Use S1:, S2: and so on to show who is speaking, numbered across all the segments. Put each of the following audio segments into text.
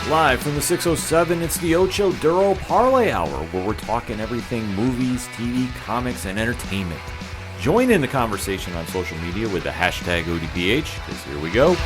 S1: Live from the 607, it's the Ocho Duro Parlay Hour, where we're talking everything movies, TV, comics, and entertainment. Join in the conversation on social media with the hashtag ODPH, because here we go.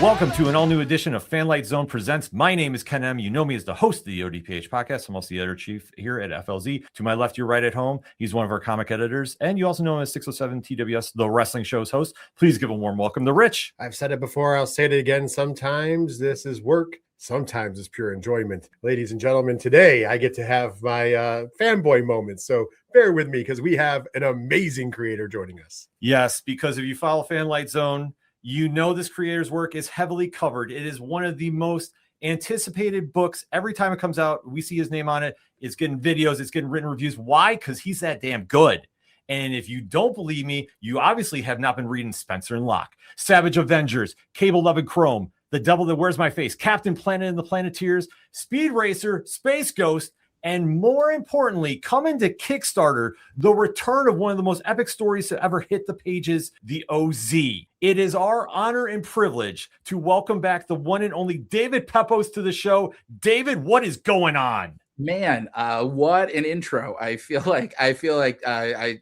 S1: Welcome to an all-new edition of Fanlight Zone Presents. My name is Ken M. You know me as the host of the ODPH podcast. I'm also the editor-chief here at FLZ. To my left, your right at home, he's one of our comic editors, and you also know him as 607 TWS, the wrestling show's host. Please give a warm welcome to Rich.
S2: I've said it before, I'll say it again. Sometimes this is work, sometimes it's pure enjoyment. Ladies and gentlemen, today I get to have my fanboy moment, so bear with me because we have an amazing creator joining us.
S1: Yes, because if you follow Fanlight Zone, you know this creator's work is heavily covered. It is one of the most anticipated books. Every time it comes out, we see his name on it. It's getting videos. It's getting written reviews. Why? Because he's that damn good. And if you don't believe me, you obviously have not been reading Spencer and Locke, Savage Avengers, Cable Loving Chrome, The Devil That Wears My Face, Captain Planet and the Planeteers, Speed Racer, Space Ghost, and more importantly, coming to Kickstarter, the return of one of the most epic stories to ever hit the pages, the OZ. It is our honor and privilege to welcome back the one and only David Pepose to the show. David, what is going on?
S3: Man, what an intro. I feel like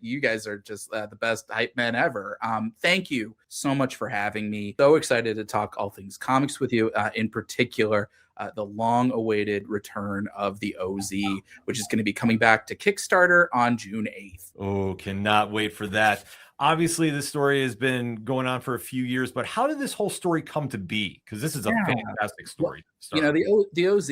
S3: you guys are just the best hype men ever. Thank you so much for having me. So excited to talk all things comics with you, in particular, the long-awaited return of the OZ, which is going to be coming back to Kickstarter on June 8th.
S1: Oh, cannot wait for that. Obviously, this story has been going on for a few years, but how did this whole story come to be? Because this is a fantastic story.
S3: You know, the OZ,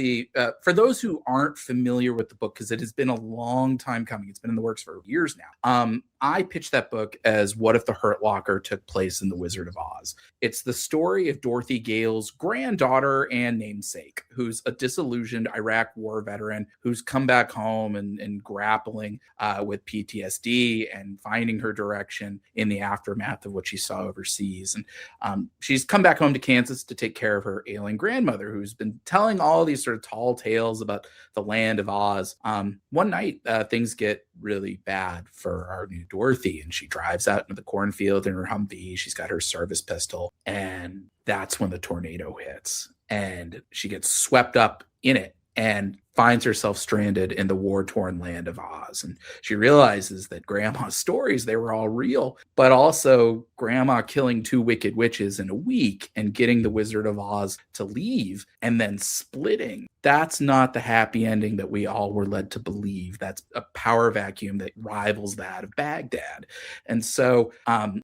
S3: for those who aren't familiar with the book, because it has been a long time coming, it's been in the works for years now. I pitched that book as What If the Hurt Locker Took Place in the Wizard of Oz. It's the story of Dorothy Gale's granddaughter and namesake, who's a disillusioned Iraq war veteran who's come back home and grappling with PTSD and finding her direction in the aftermath of what she saw overseas. And she's come back home to Kansas to take care of her ailing grandmother, who's been telling all these sort of tall tales about the land of Oz. One night, things get really bad for our new Dorothy, and she drives out into the cornfield in her Humvee. She's got her service pistol, and that's when the tornado hits, and she gets swept up in it and finds herself stranded in the war-torn land of Oz. And she realizes that Grandma's stories, they were all real, but also Grandma killing two wicked witches in a week and getting the Wizard of Oz to leave and then splitting. That's not the happy ending that we all were led to believe. That's a power vacuum that rivals that of Baghdad. And so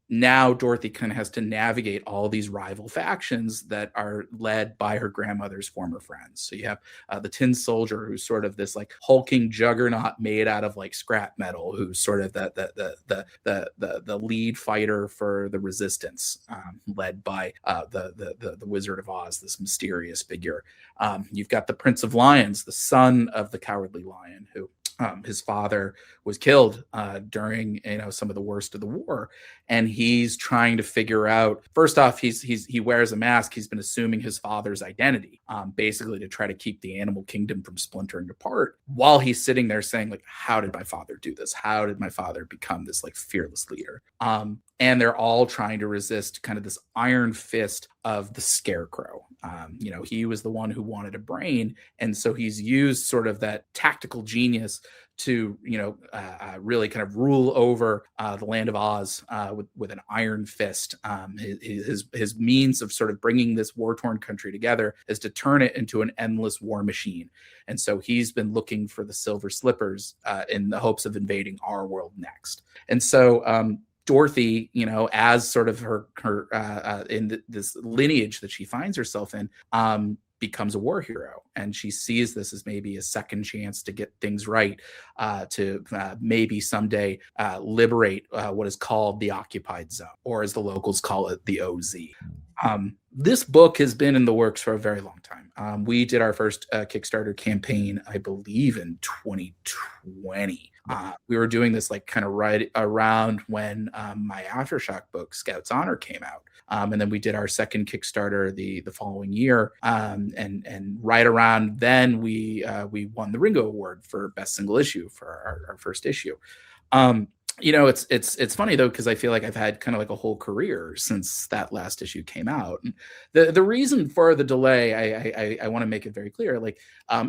S3: now Dorothy kind of has to navigate all these rival factions that are led by her grandmother's former friends. So you have the Tin Soldier, who's sort of this like hulking juggernaut made out of like scrap metal, who's sort of the lead fighter for the resistance, led by the Wizard of Oz, this mysterious figure. You've got the Prince of Lions, the son of the Cowardly Lion, who his father was killed during some of the worst of the war, and he's trying to figure out. First off, he wears a mask. He's been assuming his father's identity, basically to try to keep the animal kingdom from splintering apart. While he's sitting there saying, like, "How did my father do this? How did my father become this like fearless leader?" And they're all trying to resist kind of this iron fist of the Scarecrow. He was the one who wanted a brain, and so he's used sort of that tactical genius to really kind of rule over the land of Oz with an iron fist. His means of sort of bringing this war-torn country together is to turn it into an endless war machine. And so he's been looking for the silver slippers in the hopes of invading our world next. And so Dorothy, as sort of her in this lineage that she finds herself in, becomes a war hero, and she sees this as maybe a second chance to get things right, to maybe someday liberate what is called the occupied zone, or as the locals call it, the OZ. This book has been in the works for a very long time. We did our first Kickstarter campaign, I believe, in 2020. We were doing this like kind of right around when my Aftershock book, Scout's Honor, came out. And then we did our second Kickstarter the following year. And right around then we won the Ringo Award for Best Single Issue for our first issue. It's funny though, because I feel like I've had kind of like a whole career since that last issue came out. And the reason for the delay, I want to make it very clear. Like,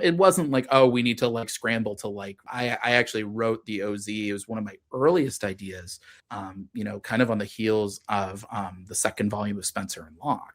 S3: it wasn't like, oh, we need to like scramble to like. I actually wrote the OZ. It was one of my earliest ideas. Kind of on the heels of the second volume of Spencer and Locke.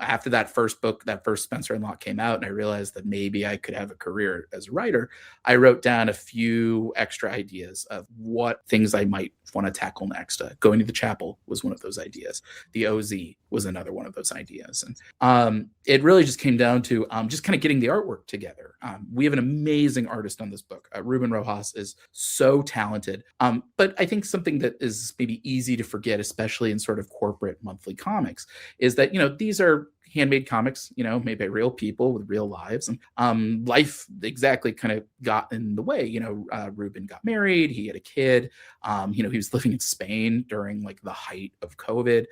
S3: After that first book, that first Spencer and Locke came out, and I realized that maybe I could have a career as a writer, I wrote down a few extra ideas of what things I might want to tackle next. Going to the chapel was one of those ideas. The OZ was another one of those ideas. And it really just came down to just kind of getting the artwork together. We have an amazing artist on this book. Ruben Rojas is so talented. But I think something that is maybe easy to forget, especially in sort of corporate monthly comics, is that, these are handmade comics, made by real people with real lives, and life exactly kind of got in the way. Ruben got married, he had a kid, he was living in Spain during like the height of COVID.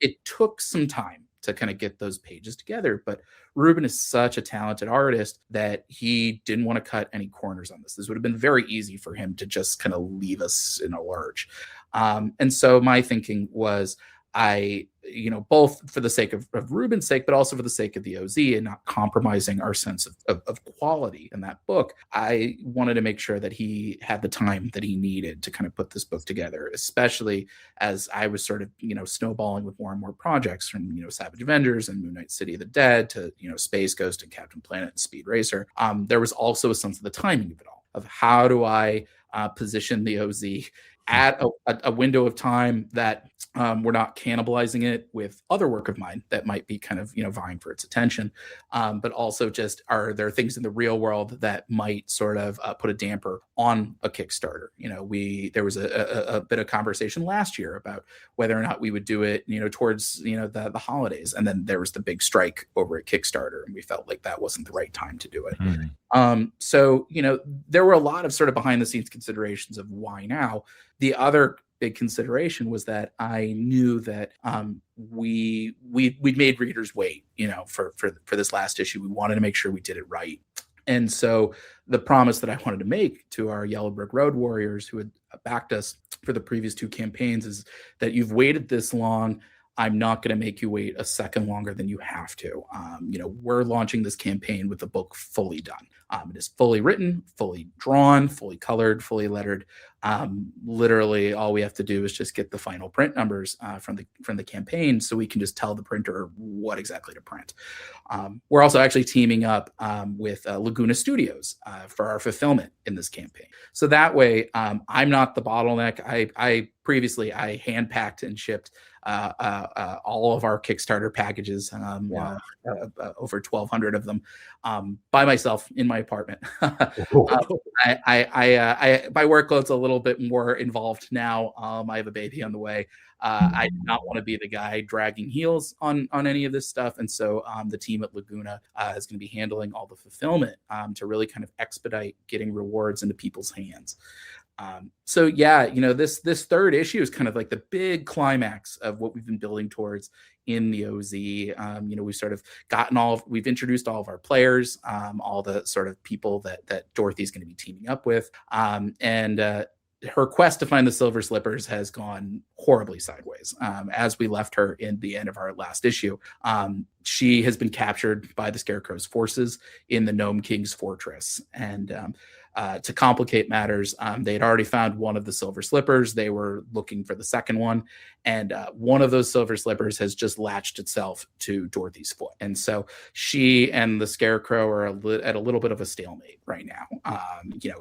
S3: It took some time to kind of get those pages together, but Ruben is such a talented artist that he didn't want to cut any corners on this. This would have been very easy for him to just kind of leave us in a lurch. And so my thinking was, both for the sake of Ruben's sake, but also for the sake of the OZ and not compromising our sense of quality in that book, I wanted to make sure that he had the time that he needed to kind of put this book together, especially as I was sort of, snowballing with more and more projects from, Savage Avengers and Moon Knight City of the Dead to, Space Ghost and Captain Planet and Speed Racer. There was also a sense of the timing of it all, of how do I position the OZ at a window of time that we're not cannibalizing it with other work of mine that might be kind of, vying for its attention. But also just, are there things in the real world that might sort of put a damper on a Kickstarter? There was a bit of conversation last year about whether or not we would do it, towards, the holidays. And then there was the big strike over at Kickstarter, and we felt like that wasn't the right time to do it. So, there were a lot of sort of behind the scenes considerations of why now. The other big consideration was that I knew that we'd made readers wait, for this last issue. We wanted to make sure we did it right. And so the promise that I wanted to make to our Yellow Brick Road warriors who had backed us for the previous two campaigns is that you've waited this long. I'm not going to make you wait a second longer than you have to. We're launching this campaign with the book fully done. It is fully written, fully drawn, fully colored, fully lettered. Literally, all we have to do is just get the final print numbers from the campaign, so we can just tell the printer what exactly to print. We're also actually teaming up with Laguna Studios for our fulfillment in this campaign. So that way, I'm not the bottleneck. I previously hand packed and shipped all of our Kickstarter packages, over 1,200 of them, by myself in my apartment. My workload's a little bit more involved now. I have a baby on the way. I do not want to be the guy dragging heels on any of this stuff. And so the team at Laguna is going to be handling all the fulfillment to really kind of expedite getting rewards into people's hands. This third issue is kind of like the big climax of what we've been building towards in the OZ. We've sort of we've introduced all of our players, all the sort of people that Dorothy's going to be teaming up with. Her quest to find the Silver Slippers has gone horribly sideways. As we left her in the end of our last issue, she has been captured by the Scarecrow's forces in the Gnome King's fortress. And to complicate matters, they had already found one of the Silver Slippers. They were looking for the second one. And one of those Silver Slippers has just latched itself to Dorothy's foot. And so she and the Scarecrow are at a little bit of a stalemate right now.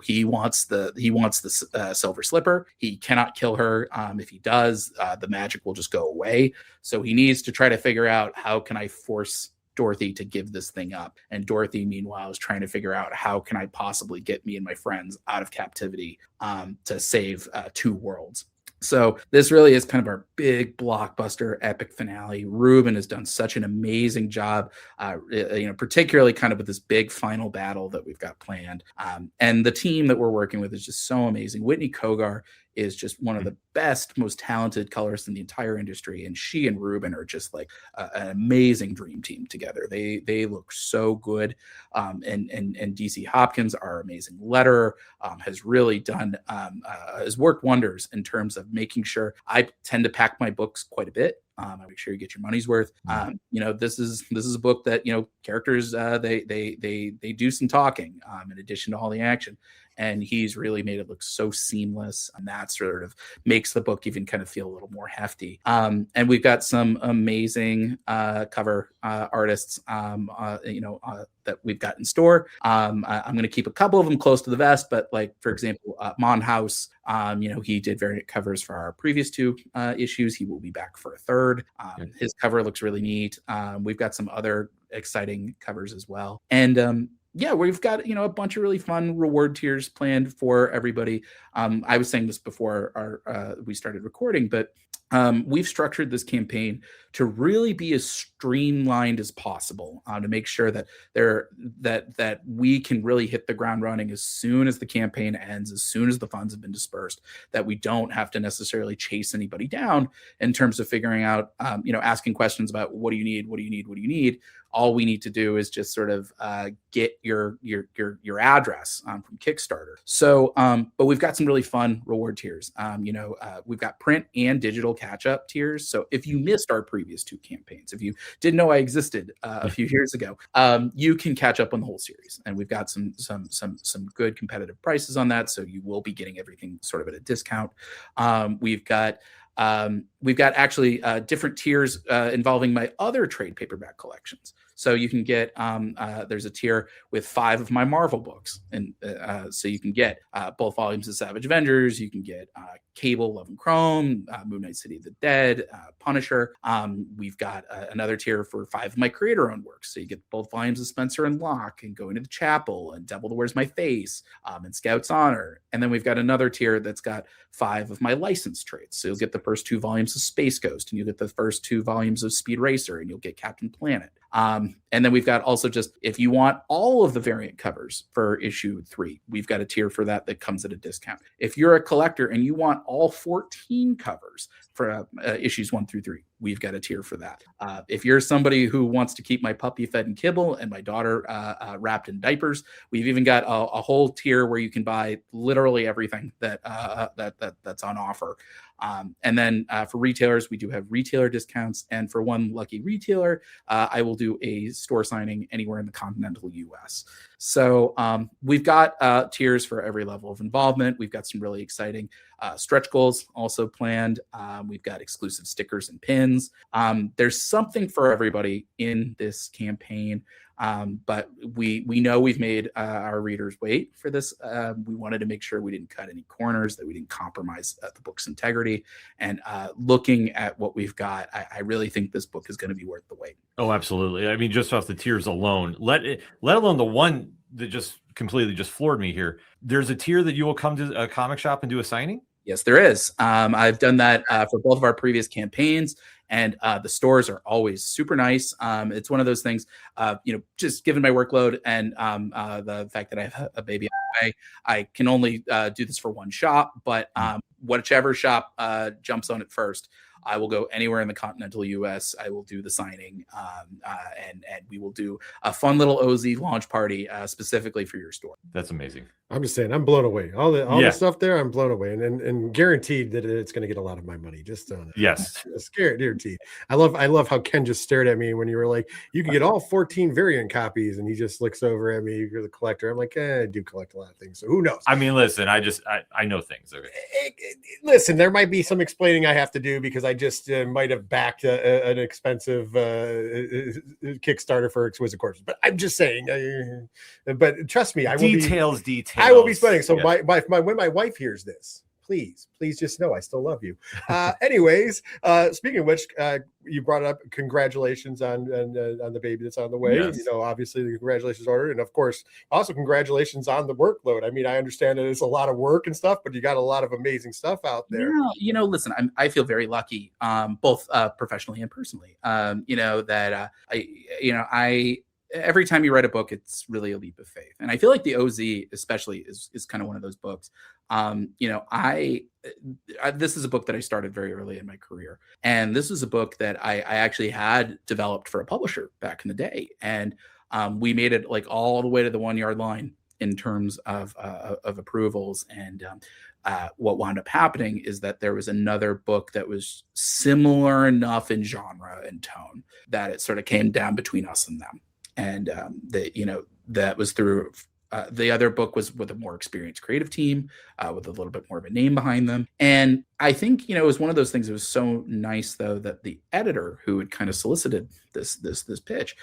S3: He wants the Silver Slipper. He cannot kill her. If he does, the magic will just go away. So he needs to try to figure out, how can I force Dorothy to give this thing up? And Dorothy, meanwhile, is trying to figure out, how can I possibly get me and my friends out of captivity to save two worlds? So this really is kind of our big blockbuster epic finale. Ruben has done such an amazing job, particularly kind of with this big final battle that we've got planned. And the team that we're working with is just so amazing. Whitney Kogar is just one of the best, most talented colorists in the entire industry, and she and Ruben are just like an amazing dream team together. They look so good, and DC Hopkins, our amazing letterer, has really done has worked wonders in terms of making sure I tend to pack my books quite a bit. I make sure you get your money's worth. This is a book that, characters they do some talking in addition to all the action, and he's really made it look so seamless, and that sort of makes the book even kind of feel a little more hefty. And we've got some amazing cover artists, that we've got in store. I'm going to keep a couple of them close to the vest, but like, for example, Mon House, he did variant covers for our previous 2 issues. He will be back for a 3rd. His cover looks really neat. We've got some other exciting covers as well. And we've got, a bunch of really fun reward tiers planned for everybody. I was saying this before we started recording, but we've structured this campaign to really be as streamlined as possible, to make sure that that we can really hit the ground running as soon as the campaign ends, as soon as the funds have been dispersed, that we don't have to necessarily chase anybody down in terms of figuring out, asking questions about what do you need. All we need to do is just sort of get your address from Kickstarter. So, but we've got some really fun reward tiers. We've got print and digital catch-up tiers. So if you missed our previous 2 campaigns, if you didn't know I existed a few years ago, you can catch up on the whole series. And we've got some good competitive prices on that. So you will be getting everything sort of at a discount. We've got actually different tiers involving my other trade paperback collections. So you can get, there's a tier with 5 of my Marvel books. And so you can get both volumes of Savage Avengers. You can get Cable, Love and Chrome, Moon Knight, City of the Dead, Punisher. We've got another tier for 5 of my creator-owned works. So you get both volumes of Spencer and Locke, and Going to the Chapel, and Devil Wears My Face, and Scout's Honor. And then we've got another tier that's got 5 of my licensed trades. So you'll get the first 2 volumes of Space Ghost, and you'll get the first 2 volumes of Speed Racer, and you'll get Captain Planet. And then we've got also, just if you want all of the variant covers for issue 3, we've got a tier for that comes at a discount. If you're a collector and you want all 14 covers for issues 1 through 3, we've got a tier for that. If you're somebody who wants to keep my puppy fed and kibble and my daughter wrapped in diapers, we've even got a whole tier where you can buy literally everything that's on offer. And then for retailers, we do have retailer discounts. And for one lucky retailer, I will do a store signing anywhere in the continental US. So we've got tiers for every level of involvement. We've got some really exciting stretch goals also planned. We've got exclusive stickers and pins. There's something for everybody in this campaign. But we know we've made our readers wait for this. We wanted to make sure we didn't cut any corners, that we didn't compromise the book's integrity. And looking at what we've got, I really think this book is going to be worth the wait.
S1: Oh, absolutely. I mean, just off the tiers alone, let alone the one that just completely just floored me here. There's a tier that you will come to a comic shop and do a signing?
S3: Yes, there is. I've done that for both of our previous campaigns, and the stores are always super nice. It's one of those things, just given my workload and the fact that I have a baby on the way, I can only do this for one shop, but whichever shop jumps on it first, I will go anywhere in the continental US. I will do the signing, and we will do a fun little OZ launch party specifically for your store.
S1: That's amazing.
S2: I'm just saying, I'm blown away. All the stuff there, I'm blown away, and guaranteed that it's going to get a lot of my money. Just
S1: yes,
S2: guaranteed. I love how Ken just stared at me when you were like, you can get all 14 variant copies, and he just looks over at me. You're the collector. I'm like, I do collect a lot of things, so who knows?
S1: I mean, listen, I know things. Okay.
S2: Listen, there might be some explaining I have to do because I just might have backed an expensive Kickstarter for Exquisite Corpses, but I'm just saying. But trust me, I will
S1: details.
S2: I will be spending. So when my wife hears this, please just know I still love you. Anyways, speaking of which, you brought up congratulations on the baby that's on the way.
S1: Yes.
S2: Obviously the congratulations order, and of course also congratulations on the workload. I mean, I understand that it's a lot of work and stuff, but you got a lot of amazing stuff out there.
S3: Listen, I feel very lucky, both professionally and personally. every time you write a book, it's really a leap of faith. And I feel like the OZ especially is kind of one of those books. You know, this is a book that I started very early in my career. And this is a book that I actually had developed for a publisher back in the day. And we made it like all the way to the 1 yard line in terms of approvals. And what wound up happening is that there was another book that was similar enough in genre and tone that it sort of came down between us and them. And that was through the other book was with a more experienced creative team with a little bit more of a name behind them. And I think, it was one of those things. It was so nice, though, that the editor who had kind of solicited this pitch,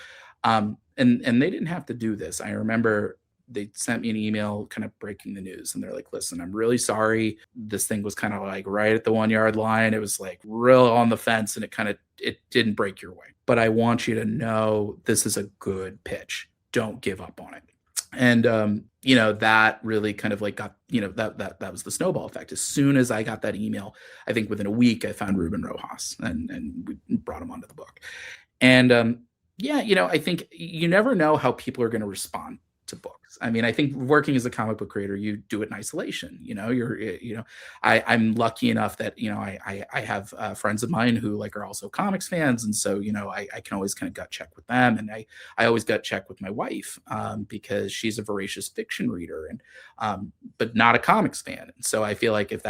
S3: and they didn't have to do this. I remember they sent me an email kind of breaking the news, and they're like, listen, I'm really sorry. This thing was kind of like right at the 1 yard line. It was like real on the fence, and it didn't break your way. But I want you to know this is a good pitch. Don't give up on it. And, that really kind of like got, that was the snowball effect. As soon as I got that email, I think within a week, I found Ruben Rojas and we brought him onto the book. And, I think you never know how people are going to respond to books. I mean, I think working as a comic book creator, you do it in isolation. I'm lucky enough that, I have friends of mine who are also comics fans. And so, I can always kind of gut check with them. And I always gut check with my wife because she's a voracious fiction reader and, but not a comics fan. And so I feel like if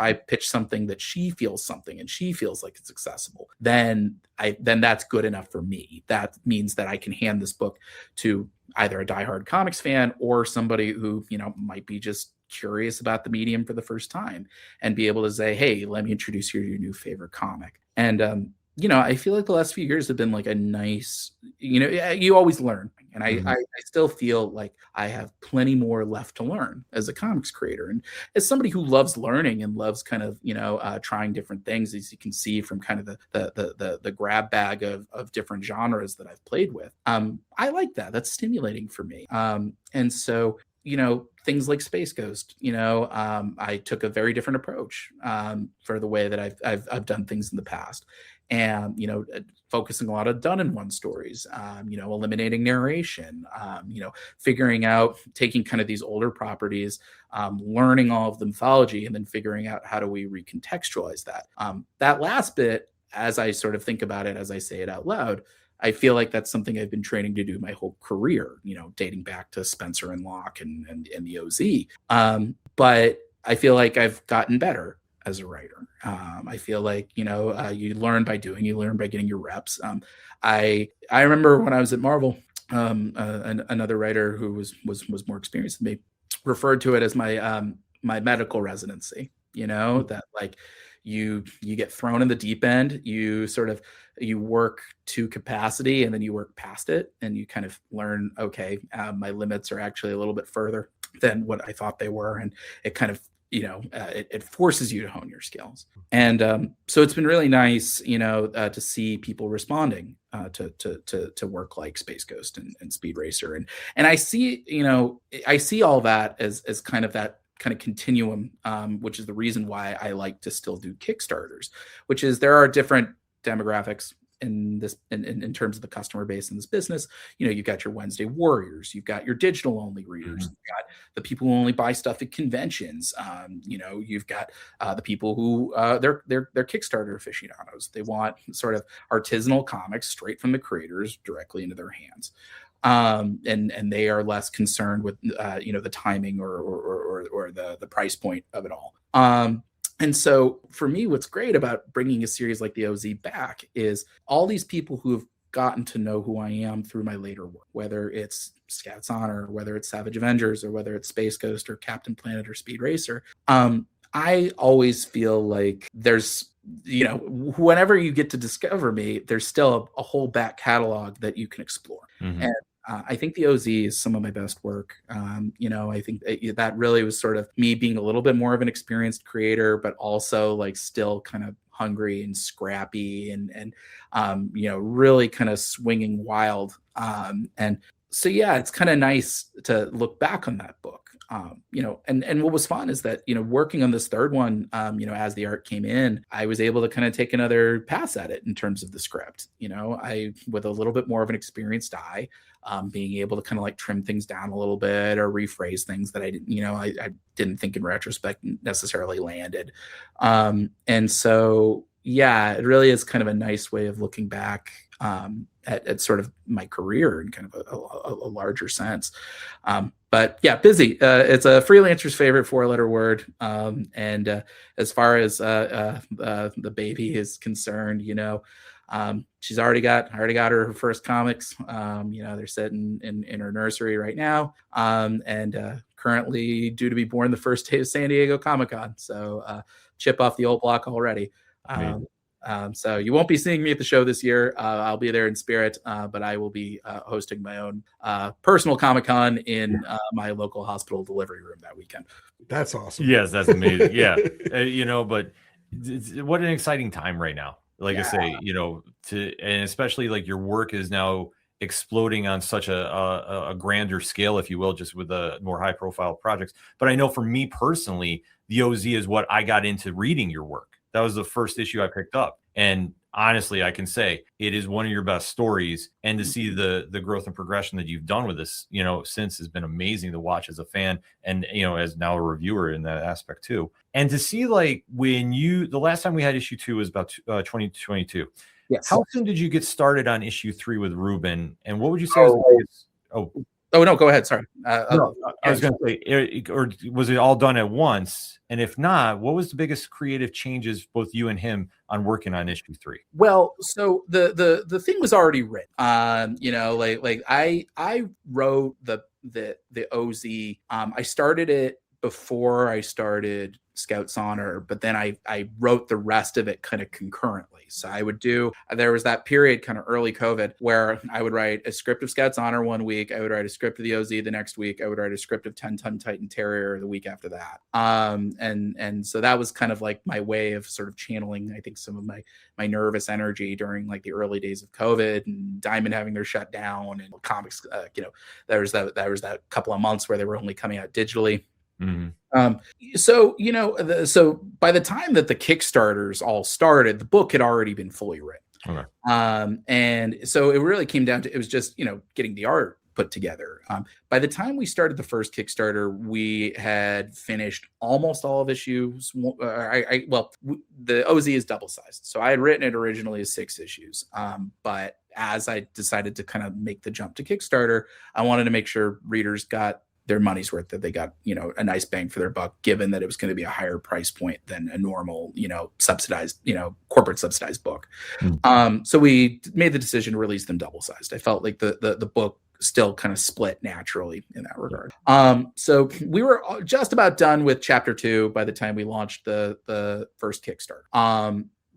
S3: I pitch something that she feels something and she feels like it's accessible, then that's good enough for me. That means that I can hand this book to either a diehard comics fan or somebody who, might be just curious about the medium for the first time and be able to say, hey, let me introduce you to your new favorite comic. And, I feel like the last few years have been like a nice, you always learn. And I still feel like I have plenty more left to learn as a comics creator. And as somebody who loves learning and loves kind of, trying different things, as you can see from kind of the grab bag of different genres that I've played with. I like that. That's stimulating for me. And so, things like Space Ghost, I took a very different approach for the way that I've done things in the past. And, focusing a lot of done-in-one stories, eliminating narration, figuring out, taking kind of these older properties, learning all of the mythology, and then figuring out how do we recontextualize that. That last bit, as I sort of think about it, as I say it out loud, I feel like that's something I've been training to do my whole career, dating back to Spencer and Locke and the OZ. But I feel like I've gotten better as a writer. I feel like, you learn by doing, you learn by getting your reps. I remember when I was at Marvel, another writer who was more experienced than me referred to it as my medical residency, that like you get thrown in the deep end, you work to capacity and then you work past it and you kind of learn, okay, my limits are actually a little bit further than what I thought they were. And it kind of, it forces you to hone your skills. And so it's been really nice, to see people responding to work like Space Ghost and Speed Racer. And I see, I see all that as kind of that kind of continuum, which is the reason why I like to still do Kickstarters, which is there are different demographics in this in terms of the customer base in this business. You've got your Wednesday warriors, you've got your digital only readers, you've got the people who only buy stuff at conventions, you've got the people who they're Kickstarter aficionados. They want sort of artisanal comics straight from the creators directly into their hands. And they are less concerned with the timing or the price point of it all. And so for me, what's great about bringing a series like the OZ back is all these people who have gotten to know who I am through my later work, whether it's Scouts Honor, whether it's Savage Avengers, or whether it's Space Ghost or Captain Planet or Speed Racer. I always feel like there's, whenever you get to discover me, there's still a whole back catalog that you can explore. Mm-hmm. And I think the OZ is some of my best work. I think that really was sort of me being a little bit more of an experienced creator, but also like still kind of hungry and scrappy and really kind of swinging wild. And so, yeah, it's kind of nice to look back on that book. And what was fun is that, working on this third one, as the art came in, I was able to kind of take another pass at it in terms of the script, with a little bit more of an experienced eye. being able to kind of like trim things down a little bit or rephrase things that I didn't, I didn't think in retrospect necessarily landed. And so, yeah, it really is kind of a nice way of looking back at sort of my career in kind of a larger sense. But yeah, busy. It's a freelancer's favorite 4-letter word. And as far as the baby is concerned, she's already got her first comics. They're sitting in her nursery right now, and currently due to be born the first day of San Diego Comic-Con. So chip off the old block already. So you won't be seeing me at the show this year. I'll be there in spirit, but I will be hosting my own personal Comic-Con in my local hospital delivery room that weekend.
S2: That's awesome.
S1: Yes, that's amazing. Yeah. But what an exciting time right now. Like I say, and especially like your work is now exploding on such a grander scale, if you will, just with the more high profile projects. But I know for me personally, the OZ is what I got into reading your work. That was the first issue I picked up. And honestly, I can say it is one of your best stories. And to see the growth and progression that you've done with this, since has been amazing to watch as a fan and, as now a reviewer in that aspect too. And to see like the last time we had issue 2 was about 2022.
S3: Yes.
S1: How soon did you get started on issue 3 with Ruben? And what would you say was the biggest?
S3: Oh, no, go ahead. Sorry.
S1: No, I was going to say, or was it all done at once? And if not, what was the biggest creative changes, both you and him, on working on issue 3?
S3: Well, so the thing was already written. I wrote the OZ. I started it before I started Scout's Honor, but then I wrote the rest of it kind of concurrently. So there was that period kind of early COVID where I would write a script of Scout's Honor one week, I would write a script of the OZ the next week, I would write a script of 10-Ton Titan Terrier the week after that. And so that was kind of like my way of sort of channeling, I think, some of my nervous energy during like the early days of COVID and Diamond having their shutdown and comics, there was that couple of months where they were only coming out digitally.
S1: Mm-hmm.
S3: So by the time that the Kickstarters all started, the book had already been fully written.
S1: Okay.
S3: And so it really came down to, it was just, getting the art put together. By the time we started the first Kickstarter, we had finished almost all of issues. The OZ is double sized. So I had written it originally as 6 issues. But as I decided to kind of make the jump to Kickstarter, I wanted to make sure readers got their money's worth, that they got, a nice bang for their buck, given that it was going to be a higher price point than a normal, subsidized, corporate subsidized book.
S1: Mm-hmm.
S3: So we made the decision to release them double sized. I felt like the book still kind of split naturally in that regard. So we were just about done with chapter 2 by the time we launched the first Kickstarter.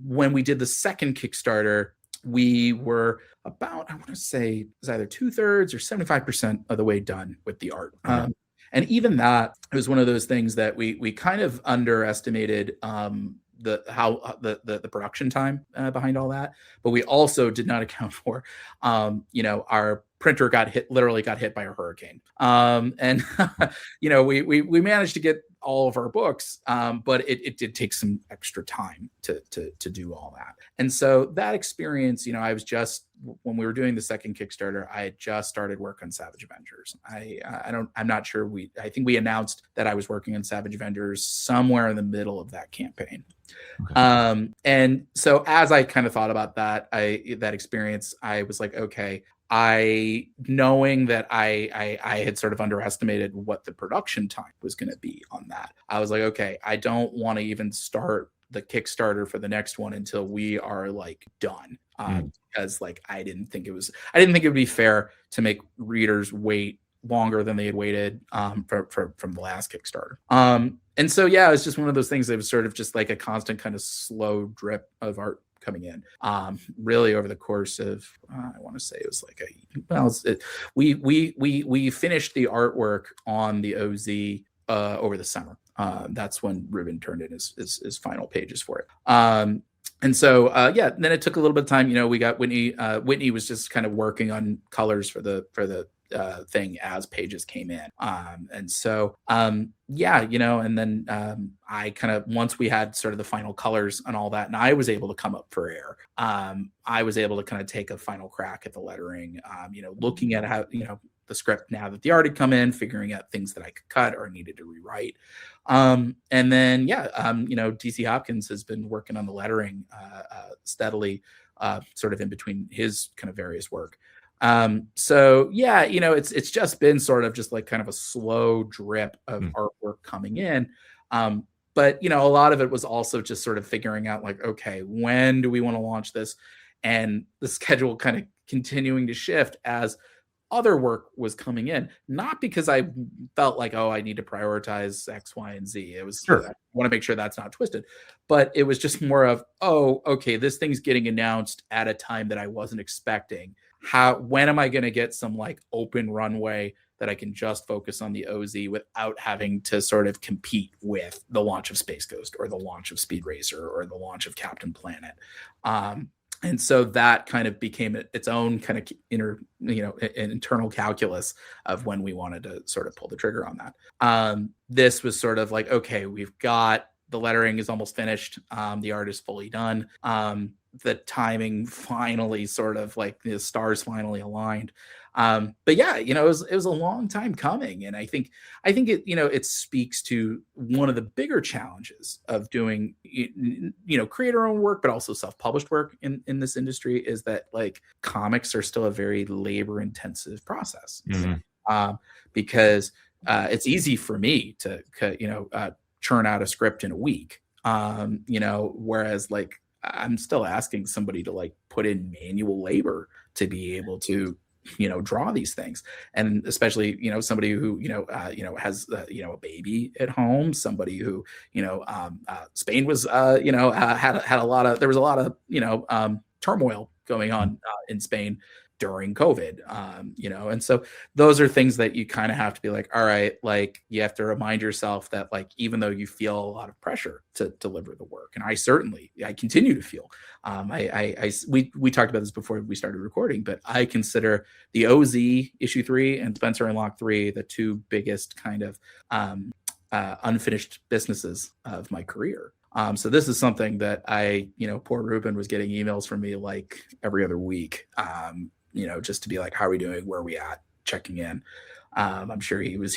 S3: When we did the second Kickstarter, we were about, I want to say, it was either 2/3 or 75% of the way done with the art.
S1: Okay.
S3: And even that, it was one of those things that we kind of underestimated the production time behind all that, but we also did not account for, our printer literally got hit by a hurricane. And we managed to get all of our books, but it did take some extra time to do all that. And so that experience, I was just, when we were doing the second Kickstarter, I had just started work on Savage Avengers. I'm not sure I think we announced that I was working on Savage Avengers somewhere in the middle of that campaign. Okay. And so as I kind of thought about that experience, I was like, okay, knowing that I had sort of underestimated what the production time was going to be on that, I was like, okay, I don't want to even start the Kickstarter for the next one until we are like done. Because like I didn't think it would be fair to make readers wait longer than they had waited from the last Kickstarter. And so yeah, it was just one of those things that was sort of just like a constant kind of slow drip of art coming in, really over the course of I want to say it was like we finished the artwork on the OZ over the summer. That's when Ruben turned in his final pages for it. And so then it took a little bit of time. We got Whitney. Whitney was just kind of working on colors for the thing as pages came in. And so, yeah, and then I kind of, once we had sort of the final colors and all that, and I was able to come up for air, I was able to kind of take a final crack at the lettering, looking at how, the script now that the art had come in, figuring out things that I could cut or needed to rewrite. And then, DC Hopkins has been working on the lettering steadily, sort of in between his kind of various work. So yeah, it's just been sort of just like kind of a slow drip of artwork coming in. But a lot of it was also just sort of figuring out like, okay, when do we want to launch this? And the schedule kind of continuing to shift as other work was coming in, not because I felt like, oh, I need to prioritize X, Y, and Z. It was,
S1: Sure.
S3: I want to make sure that's not twisted, but it was just more of, oh, okay, this thing's getting announced at a time that I wasn't expecting. When am I going to get some like open runway that I can just focus on the OZ without having to sort of compete with the launch of Space Ghost or the launch of Speed Racer or the launch of Captain Planet? And so that kind of became its own kind of internal calculus of when we wanted to sort of pull the trigger on that. This was sort of like, okay, we've got the lettering is almost finished. The art is fully done. The timing finally sort of like the stars finally aligned. But yeah, it was a long time coming. And I think it, it speaks to one of the bigger challenges of doing, creator-owned work, but also self-published work in this industry is that like comics are still a very labor-intensive process. Because it's easy for me to, churn out a script in a week. Whereas like I'm still asking somebody to like put in manual labor to be able to draw these things, and especially somebody who has a baby at home, somebody who Spain was had a lot of, there was a lot of turmoil going on in Spain during COVID, and so those are things that you kind of have to be like, all right, like you have to remind yourself that like, even though you feel a lot of pressure to deliver the work, and I continue to feel, we talked about this before we started recording, but I consider the OZ issue 3 and Spencer and Locke 3 the two biggest kind of unfinished businesses of my career. So this is something that poor Ruben was getting emails from me like every other week, just to be like, how are we doing? Where are we at? Checking in. I'm sure he was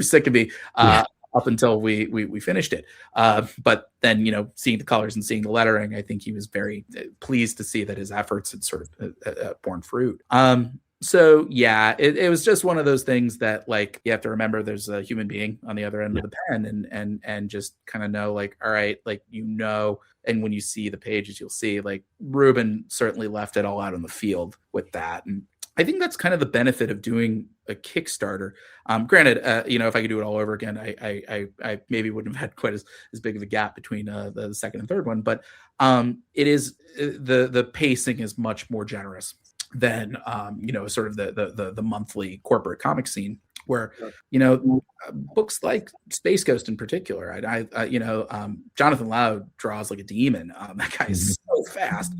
S3: sick of me up until we finished it. But then, seeing the colors and seeing the lettering, I think he was very pleased to see that his efforts had sort of borne fruit. So yeah, it was just one of those things that like you have to remember there's a human being on the other end of the pen, and just kind of know like, all right, like and when you see the pages, you'll see like Ruben certainly left it all out on the field with that. And I think that's kind of the benefit of doing a Kickstarter. Granted, if I could do it all over again, I maybe wouldn't have had quite as big of a gap between the second and third one, but it is the pacing is much more generous than sort of the monthly corporate comic scene, where books like Space Ghost in particular, Jonathan Loud draws like a demon. That guy is so fast.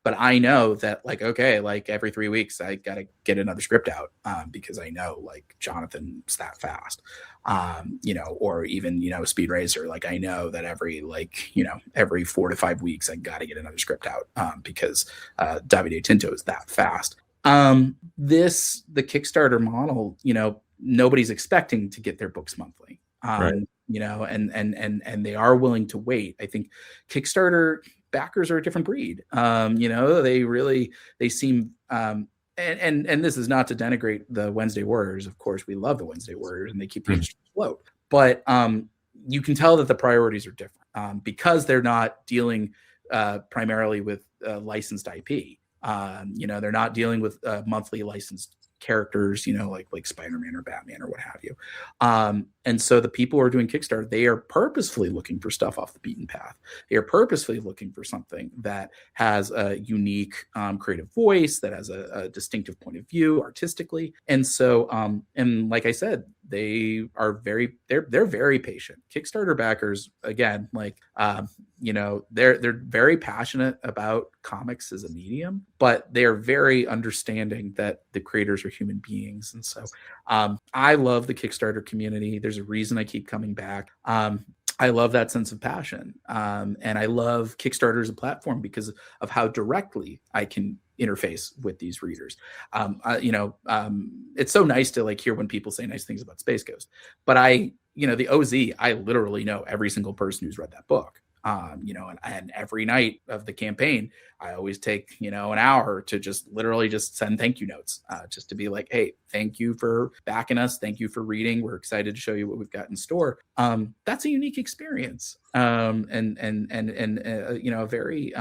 S3: But I know that like, okay, like every 3 weeks I gotta get another script out, because I know like Jonathan's that fast. Or even Speed Racer, like I know that every 4 to 5 weeks I gotta get another script out, because Davide Tinto is that fast. The Kickstarter model, nobody's expecting to get their books monthly. And they are willing to wait. I think Kickstarter backers are a different breed. They seem, and this is not to denigrate the Wednesday Warriors. Of course, we love the Wednesday Warriors and they keep the industry afloat. But you can tell that the priorities are different, because they're not dealing primarily with licensed IP. They're not dealing with monthly licensed characters, like Spider-Man or Batman or what have you. And so the people who are doing Kickstarter, they are purposefully looking for stuff off the beaten path. They are purposefully looking for something that has a unique creative voice, that has a distinctive point of view artistically. And so, and like I said, they're very patient. Kickstarter backers, again, like they're very passionate about comics as a medium, but they are very understanding that the creators are human beings. And so I love the Kickstarter community. There's a reason I keep coming back. I love that sense of passion. And I love Kickstarter as a platform because of how directly I can interface with these readers. It's so nice to like hear when people say nice things about Space Ghost, but the OZ, I literally know every single person who's read that book. And every night of the campaign, I always take, an hour to just literally just send thank you notes, just to be like, hey, thank you for backing us. Thank you for reading. We're excited to show you what we've got in store. That's a unique experience. A very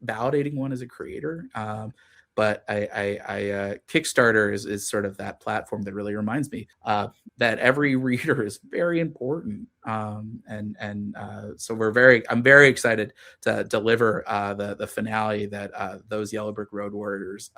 S3: validating one as a creator. But I Kickstarter is sort of that platform that really reminds me that every reader is very important. So I'm very excited to deliver the finale that those Yellow Brick Road Warriors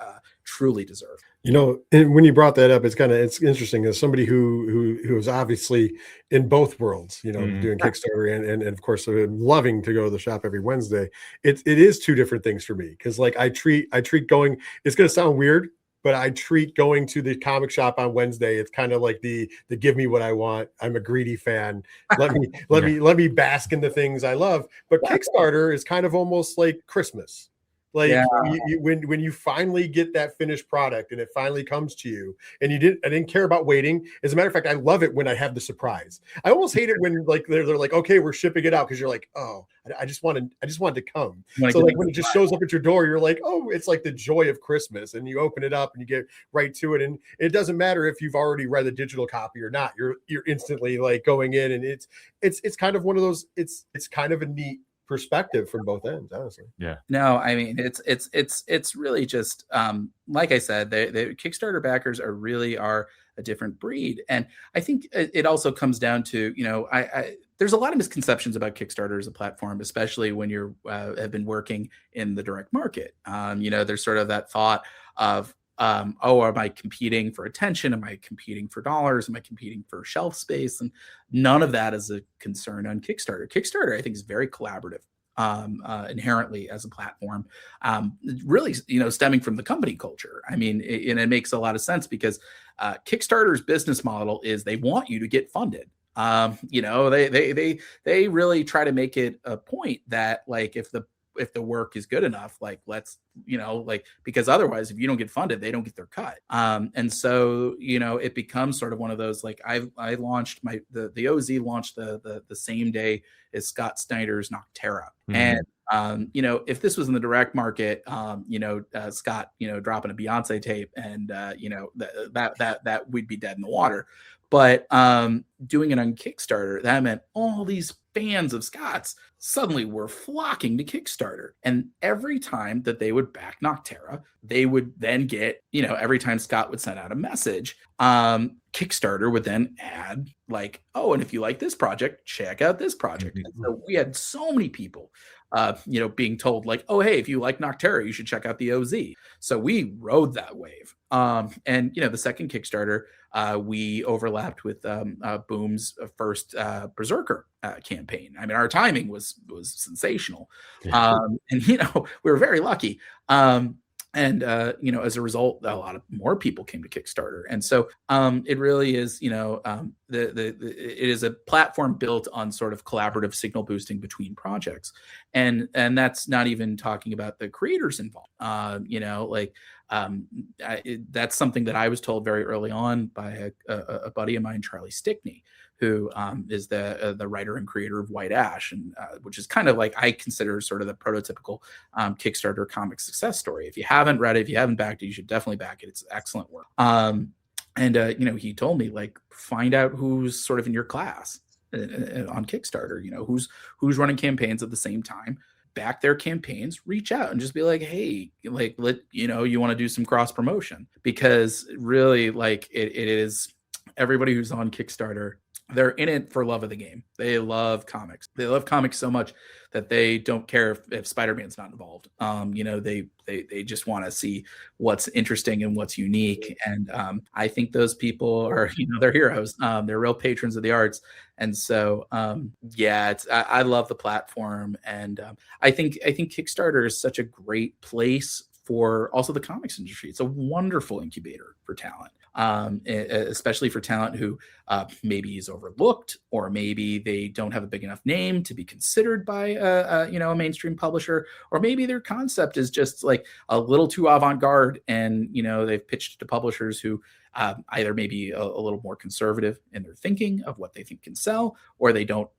S3: truly deserve.
S2: And when you brought that up, it's interesting as somebody who is obviously in both worlds, doing Kickstarter and of course loving to go to the shop every Wednesday. It is two different things for me because like I treat going. It's going to sound weird, but I treat going to the comic shop on Wednesday. It's kind of like the give me what I want. I'm a greedy fan. Let me bask in the things I love. But Kickstarter is kind of almost like Christmas. Like when you finally get that finished product and it finally comes to you and I didn't care about waiting. As a matter of fact, I love it when I have the surprise. I almost hate it when like they're like, okay, we're shipping it out. Cause you're like, oh, I just wanted to come. So like when it just shows up at your door, you're like, oh, it's like the joy of Christmas and you open it up and you get right to it. And it doesn't matter if you've already read the digital copy or not, you're instantly like going in and it's kind of one of those, it's kind of a neat perspective from both ends, honestly.
S1: Yeah.
S3: No, I mean it's really just like I said, the Kickstarter backers are a different breed, and I think it also comes down to there's a lot of misconceptions about Kickstarter as a platform, especially when you have been working in the direct market. There's sort of that thought of am I competing for attention? Am I competing for dollars? Am I competing for shelf space? And none of that is a concern on Kickstarter. Kickstarter, I think, is very collaborative inherently as a platform, really, stemming from the company culture. I mean, it makes a lot of sense because Kickstarter's business model is they want you to get funded. They really try to make it a point that like if the work is good enough, like let's, because otherwise if you don't get funded, they don't get their cut. And so, it becomes sort of one of those, like I launched the OZ launched the same day as Scott Snyder's Nocterra. And, if this was in the direct market, Scott, dropping a Beyonce tape and, that we'd be dead in the water. But doing it on Kickstarter, that meant all these fans of Scott's suddenly were flocking to Kickstarter. And every time that they would back Nocterra, they would then get, every time Scott would send out a message, Kickstarter would then add like, oh, and if you like this project, check out this project. And so we had so many people, being told like, oh, hey, if you like Nocterra, you should check out the OZ. So we rode that wave. And, the second Kickstarter, we overlapped with Boom's first Berserker campaign. I mean, our timing was sensational. And, we were very lucky. And as a result, a lot of more people came to Kickstarter. And so it really is, it is a platform built on sort of collaborative signal boosting between projects. And that's not even talking about the creators involved. That's something that I was told very early on by a buddy of mine, Charlie Stickney, who is the writer and creator of White Ash, and which is kind of like I consider sort of the prototypical Kickstarter comic success story. If you haven't read it, if you haven't backed it, you should definitely back it. It's excellent work. He told me like find out who's sort of in your class on Kickstarter. Who's running campaigns at the same time. Back their campaigns, reach out and just be like, hey, like you want to do some cross promotion, because really like it is everybody who's on Kickstarter they're in it for love of the game. They love comics. They love comics so much that they don't care if Spider-Man's not involved. They just want to see what's interesting and what's unique. And I think those people are, they're heroes. They're real patrons of the arts. And so, I love the platform. And I think Kickstarter is such a great place for also the comics industry. It's a wonderful incubator for talent. Especially for talent who maybe is overlooked, or maybe they don't have a big enough name to be considered by a mainstream publisher, or maybe their concept is just like a little too avant-garde, and they've pitched to publishers who either maybe a little more conservative in their thinking of what they think can sell, or they don't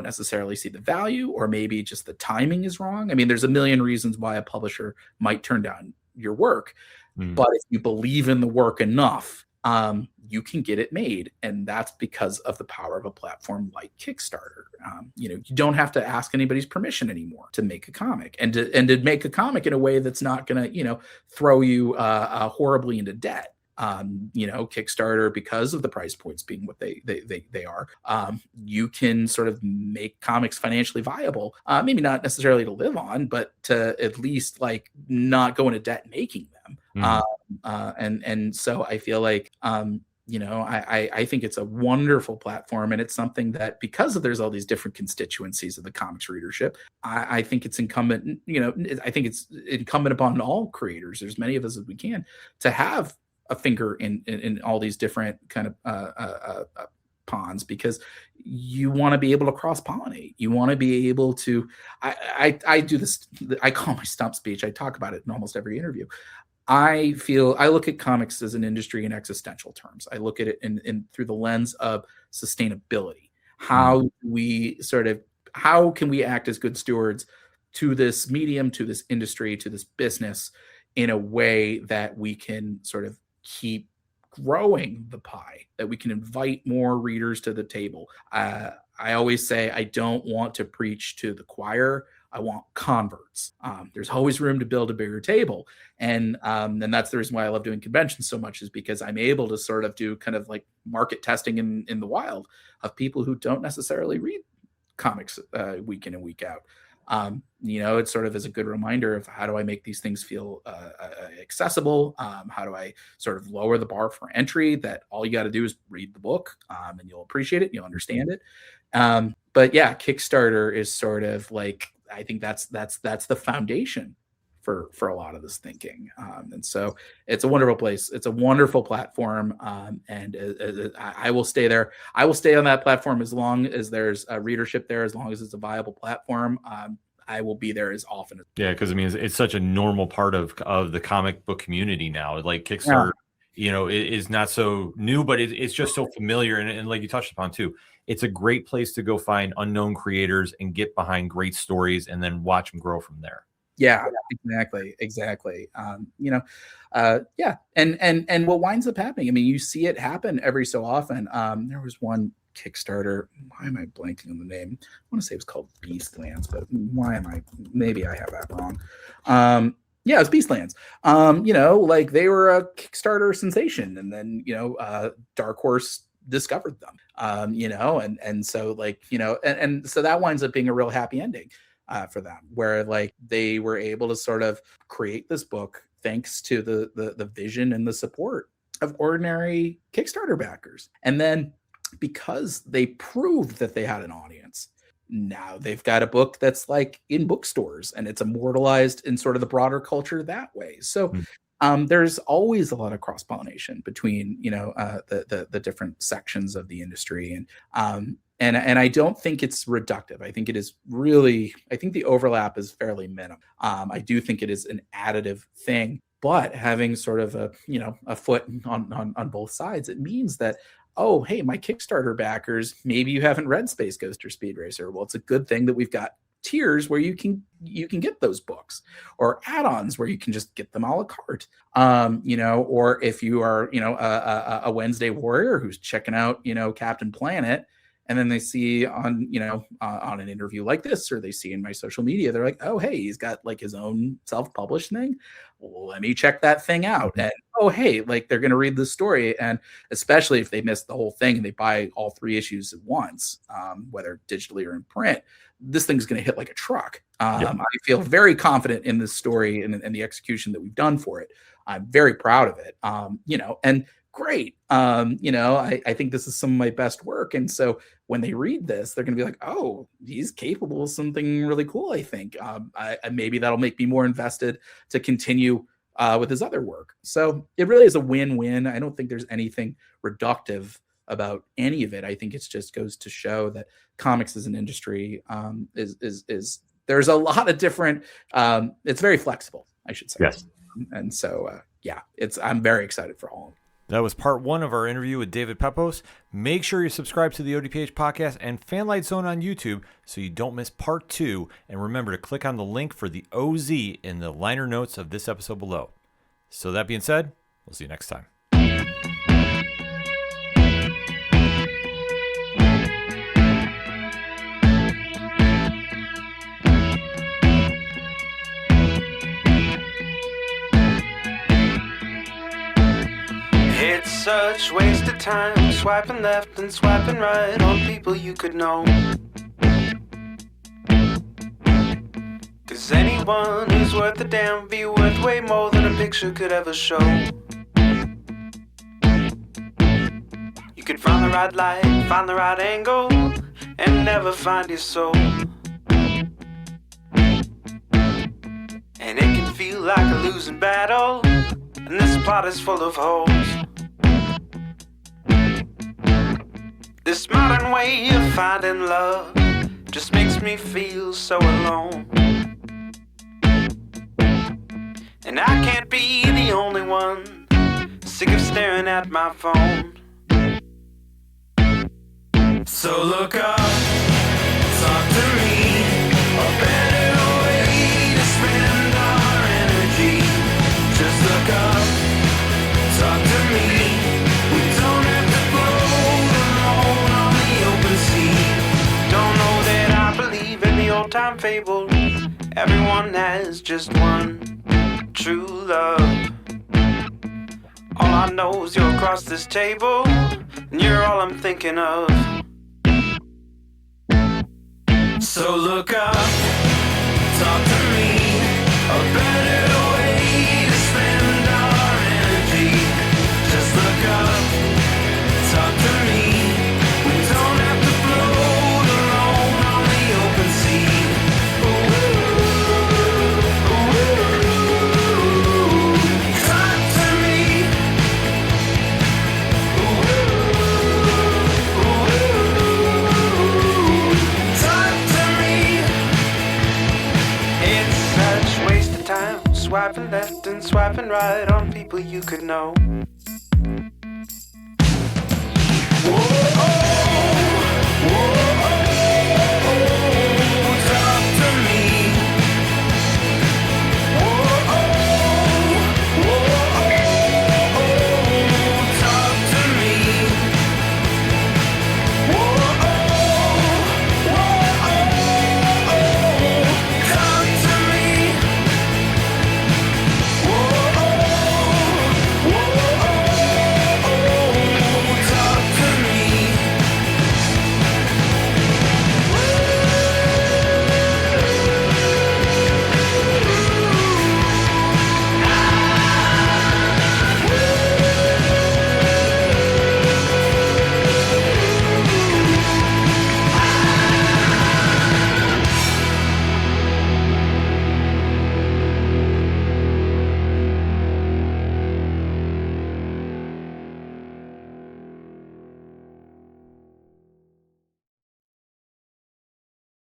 S3: necessarily see the value, or maybe just the timing is wrong. I mean, there's a million reasons why a publisher might turn down your work. But if you believe in the work enough, you can get it made. And that's because of the power of a platform like Kickstarter. You don't have to ask anybody's permission anymore to make a comic, and to make a comic in a way that's not going to, throw you horribly into debt. Kickstarter, because of the price points being what they are, you can sort of make comics financially viable, maybe not necessarily to live on, but to at least like not go into debt making them. And so I feel like, I think it's a wonderful platform, and it's something that, because there's all these different constituencies of the comics readership, I think it's incumbent, I think it's incumbent upon all creators, there's many of us as we can, to have a finger in all these different kind of ponds, because you want to be able to cross-pollinate. You want to be able to, I do this, I call my stump speech. I talk about it in almost every interview. I look at comics as an industry in existential terms. I look at it in through the lens of sustainability. How can we act as good stewards to this medium, to this industry, to this business, in a way that we can sort of keep growing the pie, that we can invite more readers to the table. I always say I don't want to preach to the choir. I want converts. There's always room to build a bigger table. And that's the reason why I love doing conventions so much, is because I'm able to sort of do kind of like market testing in the wild of people who don't necessarily read comics week in and week out. It sort of is a good reminder of, how do I make these things feel accessible? How do I sort of lower the bar for entry, that all you got to do is read the book, and you'll appreciate it, and you'll understand it. But yeah, Kickstarter is sort of like, I think that's the foundation for a lot of this thinking. And so it's a wonderful place. It's a wonderful platform. And I will stay there. I will stay on that platform as long as there's a readership there, as long as it's a viable platform. I will be there as often as.
S1: Yeah, because I mean, it's such a normal part of the comic book community now. Like Kickstarter, it is not so new, but it's just so familiar. And like you touched upon too, it's a great place to go find unknown creators and get behind great stories, and then watch them grow from there.
S3: Yeah, exactly. And what winds up happening, I mean, you see it happen every so often. There was one Kickstarter. Why am I blanking on the name? I want to say it was called Beastlands, but maybe I have that wrong. Yeah, it was Beastlands. Like they were a Kickstarter sensation, and then, Dark Horse discovered them, and so like, and so that winds up being a real happy ending for them, where like they were able to sort of create this book thanks to the vision and the support of ordinary Kickstarter backers. And then because they proved that they had an audience, now they've got a book that's like in bookstores, and it's immortalized in sort of the broader culture that way. So there's always a lot of cross-pollination between, the different sections of the industry. And I don't think it's reductive. I think it is really, I think the overlap is fairly minimal. I do think it is an additive thing, but having sort of a foot on both sides, it means that, oh, hey, my Kickstarter backers, maybe you haven't read Space Ghost or Speed Racer. Well, it's a good thing that we've got tiers where you can get those books, or add-ons where you can just get them a la carte. Or if you are, a Wednesday warrior who's checking out, Captain Planet, And then they see on, on an interview like this, or they see in my social media, they're like, oh, hey, he's got like his own self-published thing. Well, let me check that thing out. And oh, hey, like they're going to read the story. And especially if they miss the whole thing and they buy all 3 issues at once, whether digitally or in print, this thing's going to hit like a truck. I feel very confident in this story and the execution that we've done for it. I'm very proud of it. And great. I think this is some of my best work. And so when they read this, they're going to be like, oh, he's capable of something really cool. I think maybe that'll make me more invested to continue with his other work. So it really is a win-win. I don't think there's anything reductive about any of it. I think it just goes to show that comics as an industry is there's a lot of different, it's very flexible, I should say.
S2: Yes.
S3: And so, I'm very excited for all of them.
S1: That was part 1 of our interview with David Pepose. Make sure you subscribe to the ODPH podcast and Fanlight Zone on YouTube so you don't miss part 2. And remember to click on the link for the OZ in the liner notes of this episode below. So that being said, we'll see you next time.
S4: It's such waste of time, swiping left and swiping right on people you could know. 'Cause anyone who's worth a damn be worth way more than a picture could ever show. You could find the right light, find the right angle, and never find your soul. And it can feel like a losing battle, and this plot is full of holes. This modern way of finding love just makes me feel so alone. And I can't be the only one sick of staring at my phone. So look up, talk to me, a better way to spend our energy. Just look up, talk to me. We don't have to float alone on the open sea. Don't know that I believe in the old time fable. Everyone has just one true love. All I know is you're across this table, and you're all I'm thinking of. So look up, talk to me, a better way to spend our energy. Just look up, talk to me. We don't have to float alone on the open sea. Talk to me. Talk to me. It's such waste of time, swiping left and swiping right on people you could know.